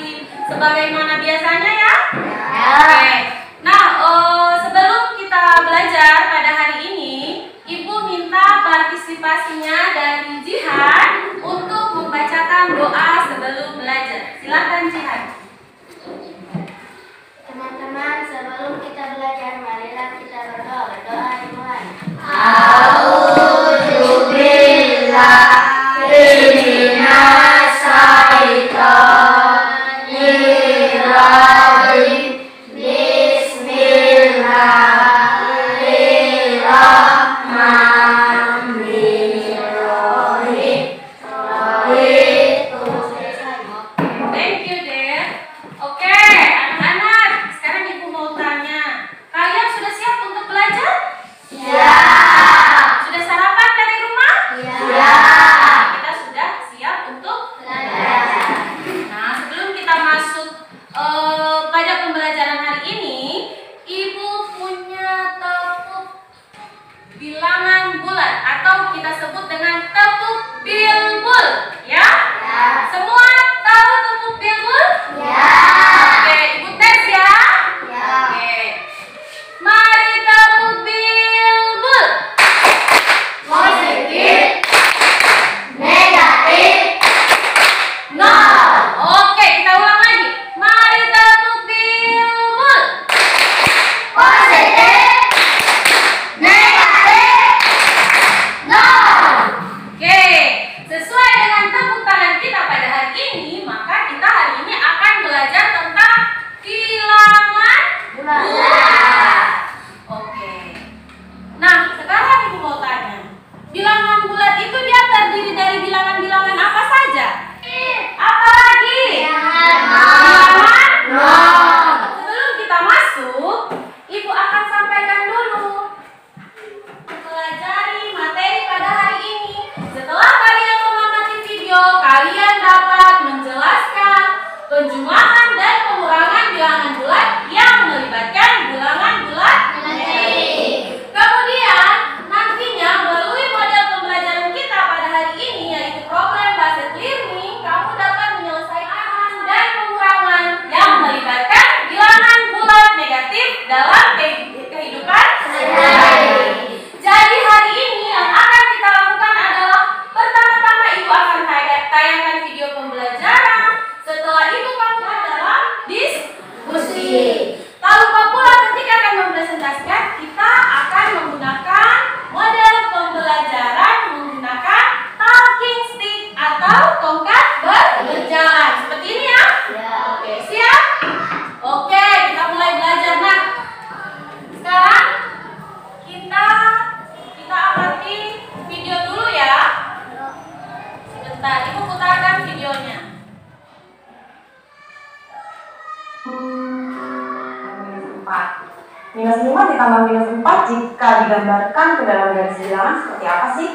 seperti sebagaimana biasanya ya? Oke. Nah, sebelum kita belajar pada hari ini, Ibu minta partisipasinya dari Jihan untuk membacakan doa sebelum belajar. Silakan Jihan. Teman-teman, sebelum kita belajar, marilah kita berdoa. Berdoa dimulai. Bilangan bulat atau kita sebut dengan tepuk bilbul, ya? Semua tahu tepuk bilbul? Oke, Ibu tes ya? Oke. Mari tepuk bilbul. Positif, negatif, nol. Oke, kita ulang lagi. Mari tepuk bilbul. Positif, Oke, sesuai dengan tepuk tangan kita pada hari ini, maka kita hari ini akan belajar tentang bilangan bulat. Oke. Nah, sekarang Ibu mau tanya, bilangan bulat itu dia terdiri dari bilangan-bilangan apa saja? Apa lagi? Bilangan nol. Sebelum kita masuk, Ibu akan sampaikan dulu mempelajari materi pada hari ini. Setelah kalian mengamati video, kalian dapat menjelaskan penjumlahan dan pengurangan bilangan bulat yang melibatkan bilangan bulat negatif. Kemudian nantinya melalui model pembelajaran kita pada hari ini, yaitu problem based learning, kamu dapat menyelesaikan dan pengurangan yang melibatkan bilangan bulat negatif dalam kehidupan sehari-hari. Jadi hari ini yang akan kita lakukan adalah pertama-tama Ibu akan tayangkan video pembelajaran. Setelah itu kamu dalam diskusi. Tak lupa pula ketika akan mempresentasikan, kita akan menggunakan model pembelajaran menggunakan talking stick atau tongkat berjalan. Seperti ini ya? Oke, siap? Oke, kita mulai belajar. Nah, sekarang kita amati video dulu ya. Sebentar, Ibu putarkan videonya. Minus 5 ditambah minus 4 jika digambarkan ke dalam garis bilangan seperti apa sih?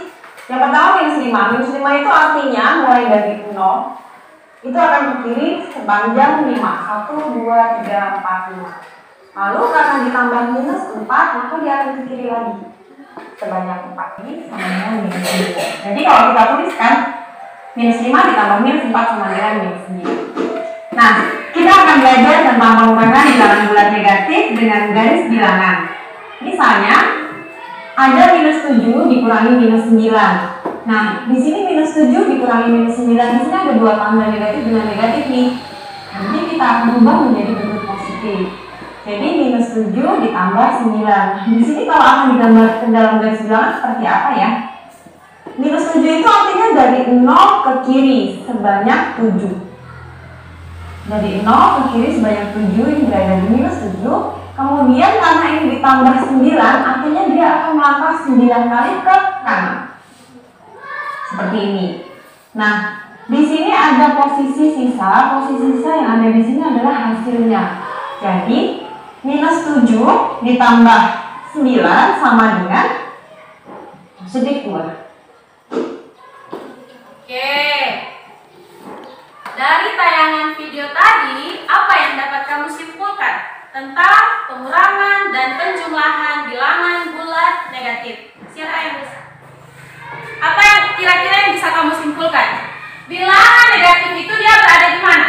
Yang pertama minus 5. Minus 5 itu artinya mulai dari 0 itu akan ke kiri sepanjang 5. 1, 2, 3, 4, 5. Lalu karena ditambah minus 4 maka dia akan ke kiri lagi sebanyak 4. Ini sama dengan minus 9. Jadi kalau kita tuliskan minus 5 ditambah minus 4 sama dengan minus 9. Nah, kita akan belajar tentang pengurangan bilangan bulat negatif dengan garis bilangan. Misalnya, ada minus 7 dikurangi minus 9. Nah, di sini minus 7 dikurangi minus 9. Di sini ada dua tanda negatif dengan negatif nih. Nanti kita akan ubah menjadi bentuk positif. Jadi minus 7 ditambah 9. Di sini kalau akan digambarkan dalam garis bilangan seperti apa ya? Minus 7 itu artinya dari 0 ke kiri sebanyak 7. Dari 0 ke kiri sebanyak 7, ini berada di minus 7. Kemudian karena ini ditambah 9, artinya dia akan melangkah 9 kali ke kanan. Seperti ini. Nah, di sini ada posisi sisa. Posisi sisa yang ada di sini adalah hasilnya. Jadi, minus 7 ditambah 9 sama dengan positif 2. Oke. Dari tayangan video tadi, apa yang dapat kamu simpulkan tentang pengurangan dan penjumlahan bilangan bulat negatif? Siapa yang bisa? Apa yang kira-kira yang bisa kamu simpulkan? Bilangan negatif itu dia berada di mana?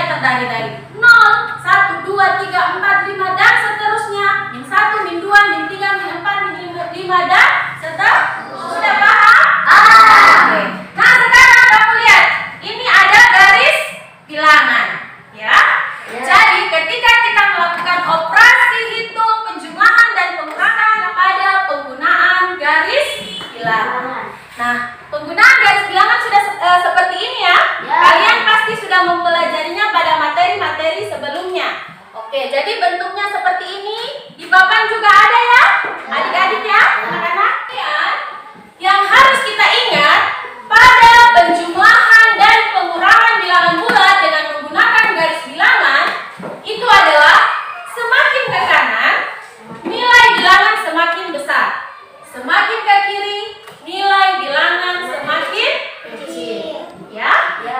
terdiri dari 0, 1, 2, 3, 4, 5 dan seterusnya. Min 1, min 2, min 3, min 4, min 5 dan seterusnya. Sudah paham? Oke. Nah, sekarang kamu lihat. Ini ada garis bilangan, ya. Jadi ketika kita melakukan operasi hitung, penjumlahan dan pengurangan pada penggunaan garis bilangan. Nah, penggunaan garis bilangan sudah seperti ini ya. Kalian pasti sudah mempelajarinya pada materi-materi sebelumnya. Oke, jadi bentuknya seperti ini. Di papan juga ada ya, adik-adik ya, anak-anak ya. Yang harus kita ingat pada penjumlahan dan pengurangan bilangan bulat dengan menggunakan garis bilangan itu adalah semakin ke kanan nilai bilangan semakin besar, semakin ke kiri nilai bilangan semakin kecil. Ya.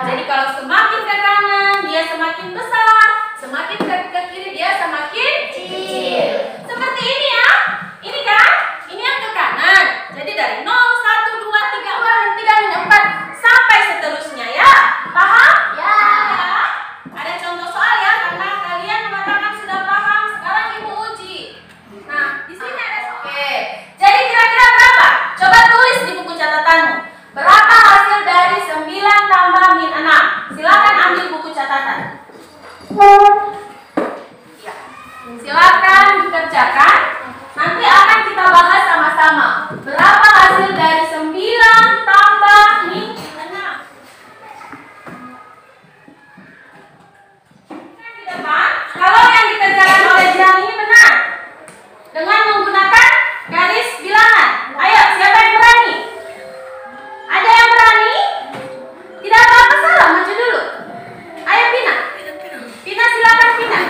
Jadi kalau semakin ke kanan dia semakin besar, semakin ke kiri dia semakin kecil. Seperti ini ya. Ini kan? Ini yang ke kanan. Jadi dari 0, 1, 2, 3, min 4 sampai seterusnya ya. Paham? Ya. Ada contoh soal ya, karena kalian mengatakan sudah paham. Sekarang Ibu uji. Nah, di sini ada. Oke. Jadi kira-kira berapa? Coba tulis di buku catatanmu. Berapa hasil dari 9 tambah min 6? Silakan ambil buku catatan. Ya. Silakan dikerjakan. Nanti akan kita bahas sama-sama. Berapa hasil dari 9 tambah min 6? Di depan, kalau yang dikerjakan oleh Jihan ini benar. Dengan menggunakan garis bilangan. Ayo, siapa yang berani? Ada yang berani? Tidak apa-apa salah, maju dulu. Ayo Pina. Pina silakan Pina.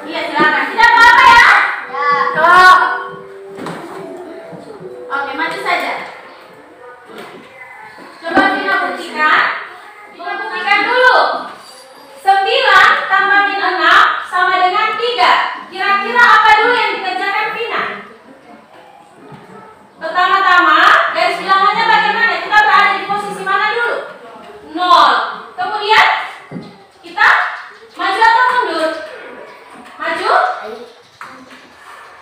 Iya silakan. Tidak apa-apa ya. Tuh. Oke, maju saja. Coba Pina buktikan. Buktikan dulu. 9 tambah min 6 sama dengan 3. Kira-kira apa dulu yang dikerjakan Pina? Pertama-tama, garis bilangannya bagaimana? Kita berada di posisi mana dulu? 0. Kemudian, kita maju atau mundur? Maju?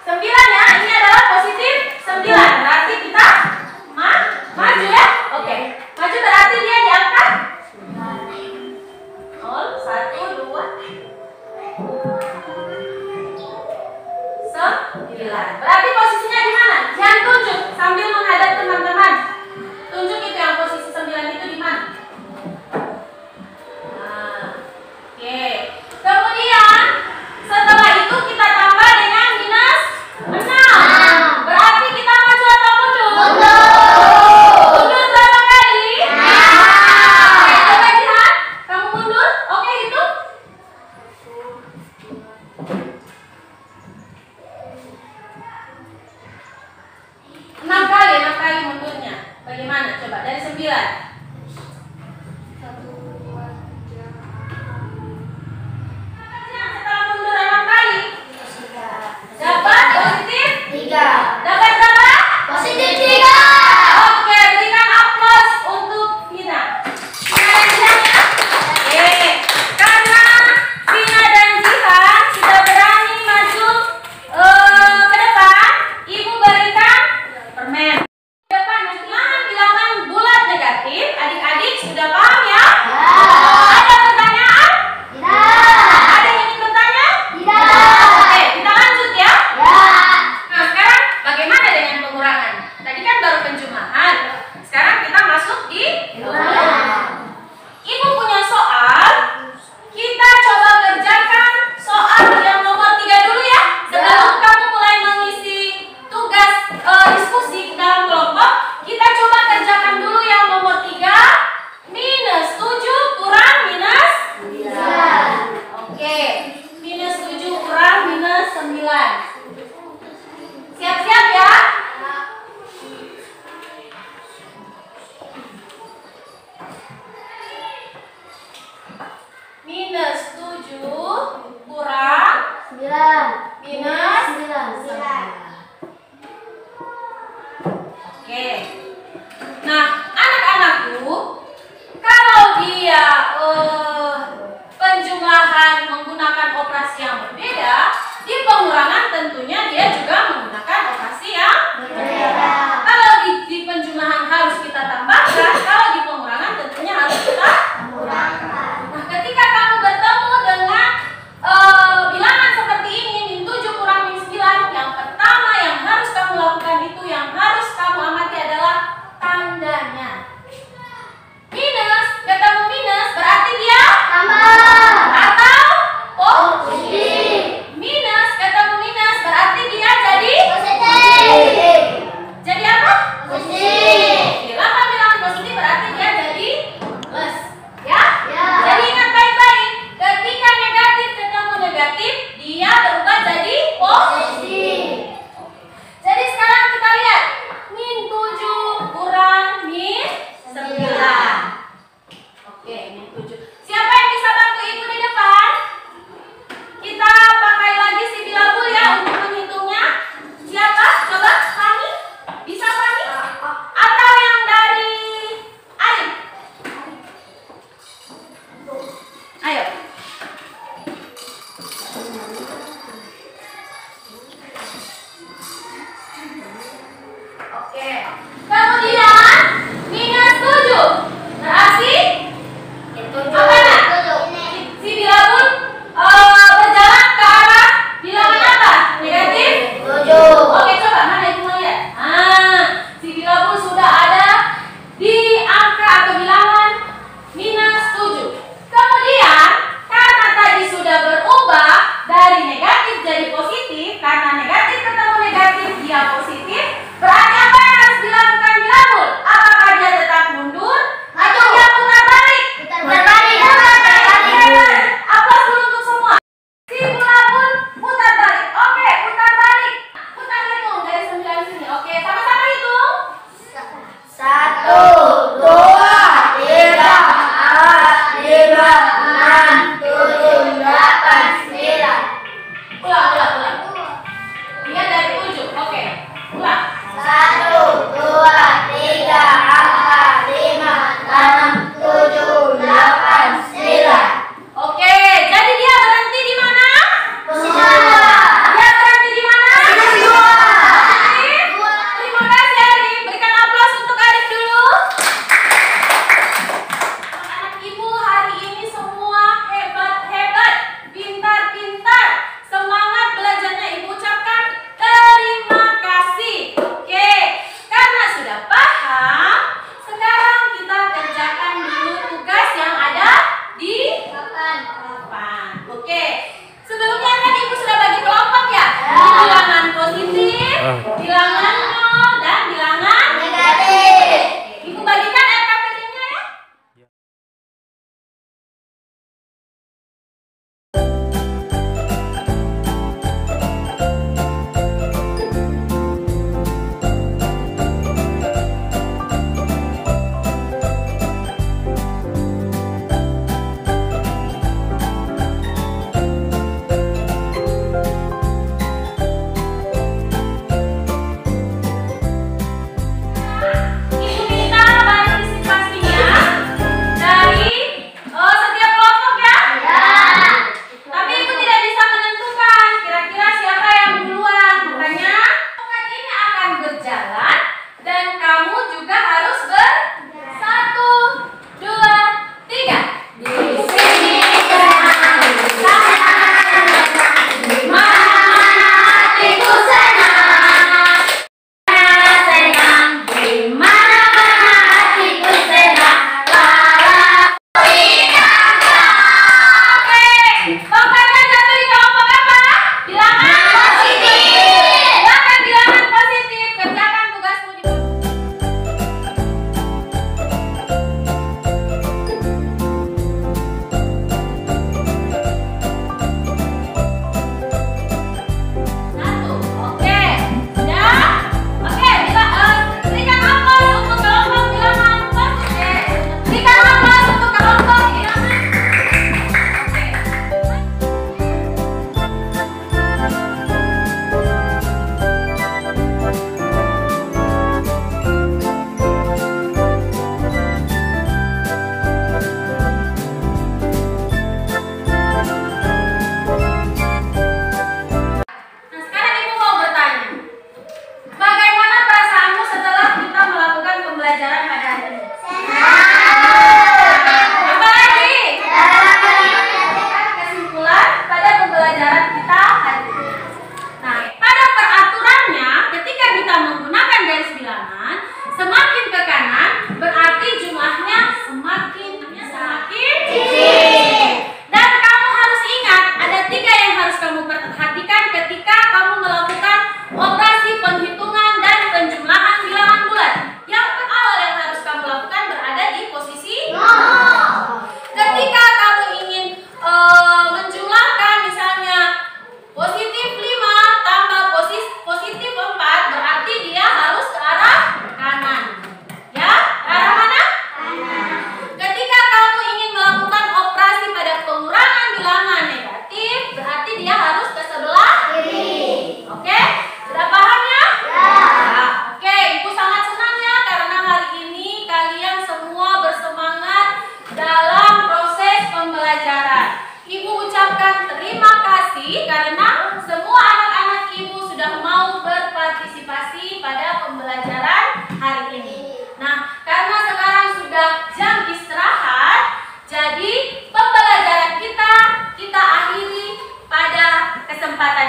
9 ya, ini adalah positif 9. Berarti kita maju ya? Oke. Maju berarti dia diangkat 0, 1, 2 9. Berarti posisinya di mana? Jangan tunjuk sambil menghadap teman-teman. Tunjuk itu yang posisi 9 itu di mana? Nah, oke. Kemudian setelah itu kita tambah dengan minus 6. Berarti kita maju atau mundur? Mundur berapa kali? Oke, coba lihat. Kamu mundur? Oke, hitung. 6 kali mundurnya. Bagaimana? Coba dari 9. 1, 2, 3, 4. Setelah mundur 6 kali, dapat positif 3. Dapat berapa? Positif 3. Oke, berikan aplaus untuk Vina. Vina dan Jihan ya. Oke, karena Vina dan Jihan sudah berani maju ke depan, Ibu berikan permen. Ke depan, bilangan bulat negatif. Adik-adik sudah paham ya? Ada pertanyaan? Ada yang ingin bertanya? Oke, kita lanjut ya. Nah, sekarang bagaimana dengan pengurangan? Tadi kan baru penjumlahan. Sekarang kita masuk di Ibu punya soal. Kita coba kerjakan soal yang nomor 3 dulu ya. Sebelum kamu mulai mengisi tugas diskusi dalam kelompok, kita coba kerjakan dulu yang nomor 3. Minus 7 kurang minus 9. Oke, minus 7 kurang minus 9. Siap-siap ya. Minus 7 kurang 9. minus 9. Oke. Nah, anak-anakku, kalau dia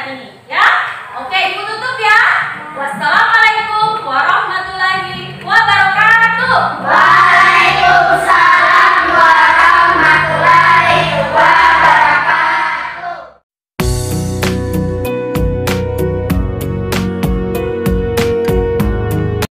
ini, ya.